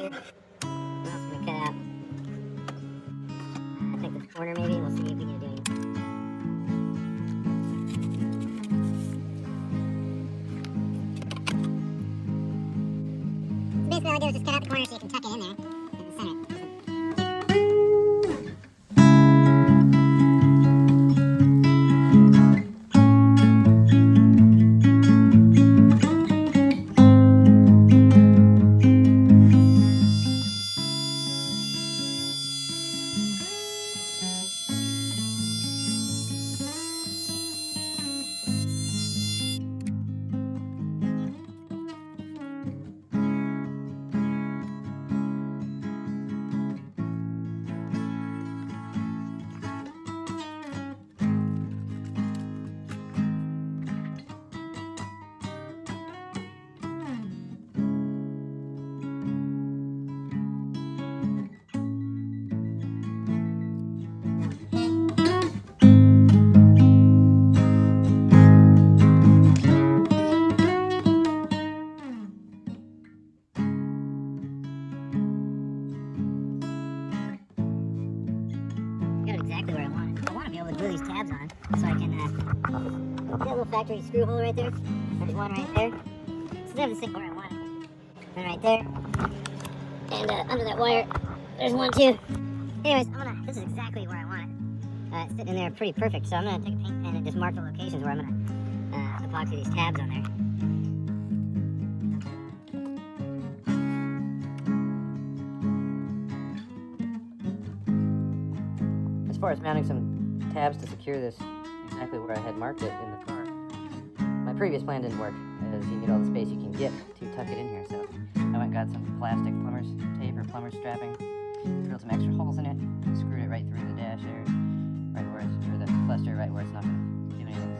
here. What else can we cut out? I think the corner maybe. We'll see if we can do it. Basically, all I do is just cut out the corner so you can tuck it in there in the center. Exactly where I want it. I want to be able to glue these tabs on so I can, got a little factory screw hole right there. There's one right there. So they have the same where I want it. And right there. And under that wire, there's one too. Anyways, this is exactly where I want it. It's sitting in there pretty perfect. So I'm going to take a paint pen and just mark the locations where I'm going to epoxy these tabs on there. As far as mounting some tabs to secure this exactly where I had marked it in the car, my previous plan didn't work, as you need all the space you can get to tuck it in here. So I went and got some plastic plumber's tape or plumber's strapping, drilled some extra holes in it, screwed it right through the dash there, right where it's, or the cluster, right where it's not going to do anything.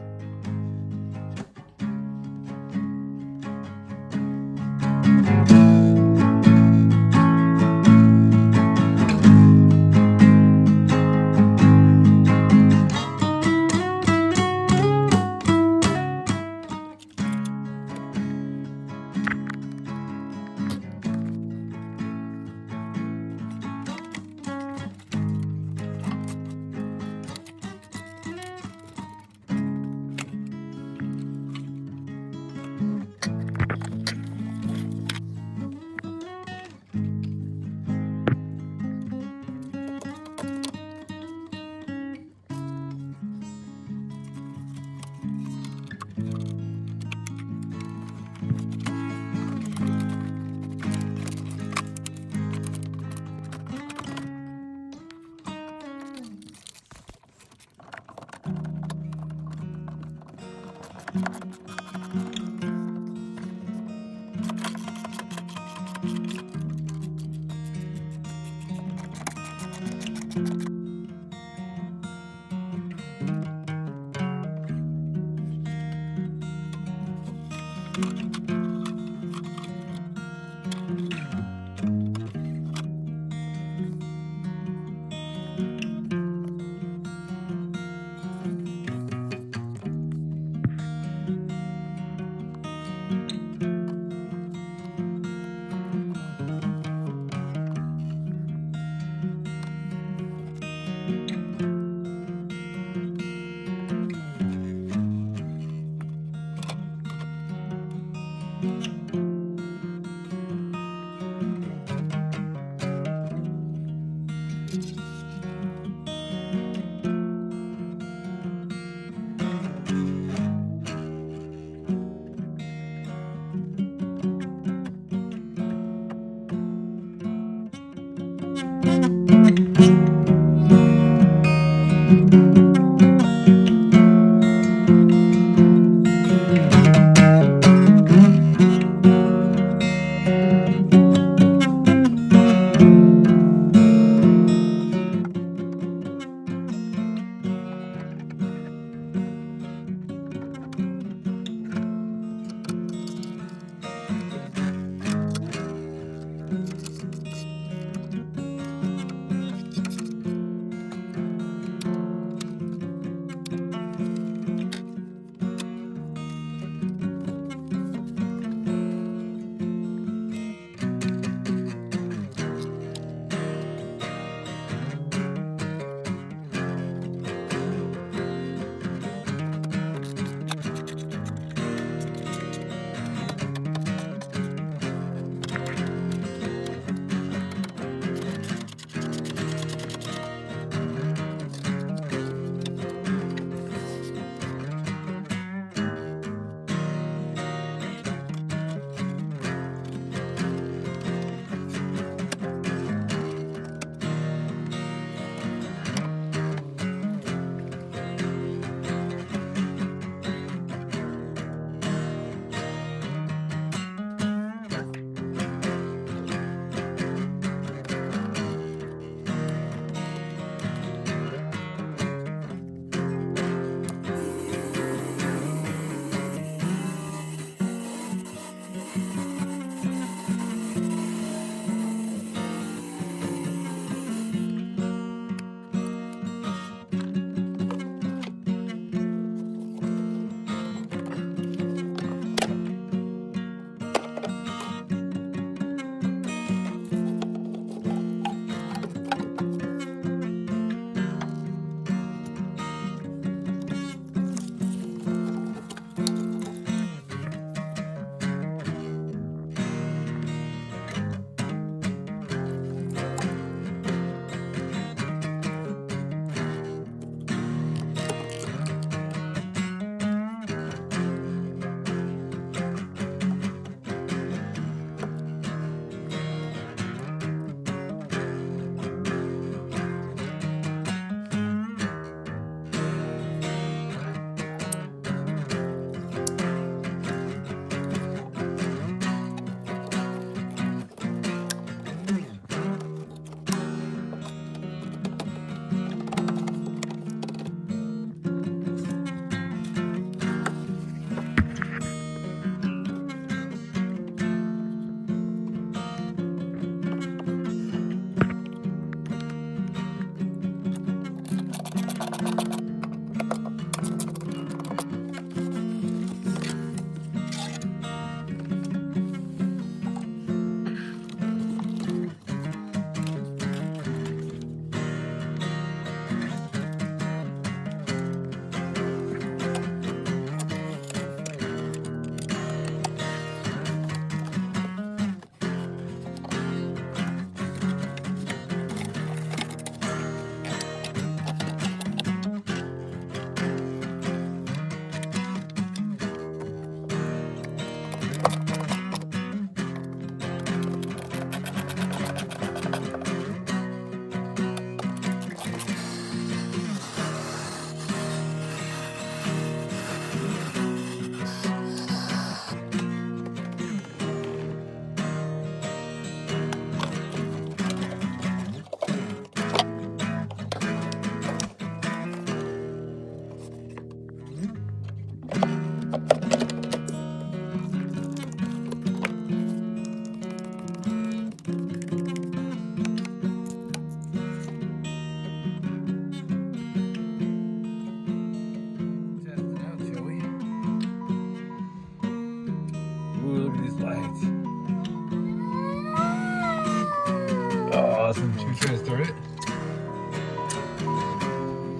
awesome. Should we try to start it?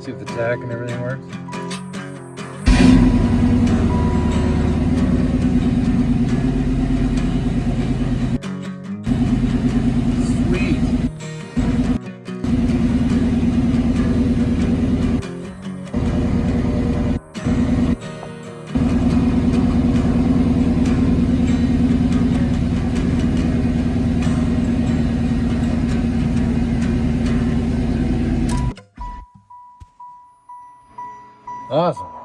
See if the tach and everything works. Sweet. Awesome.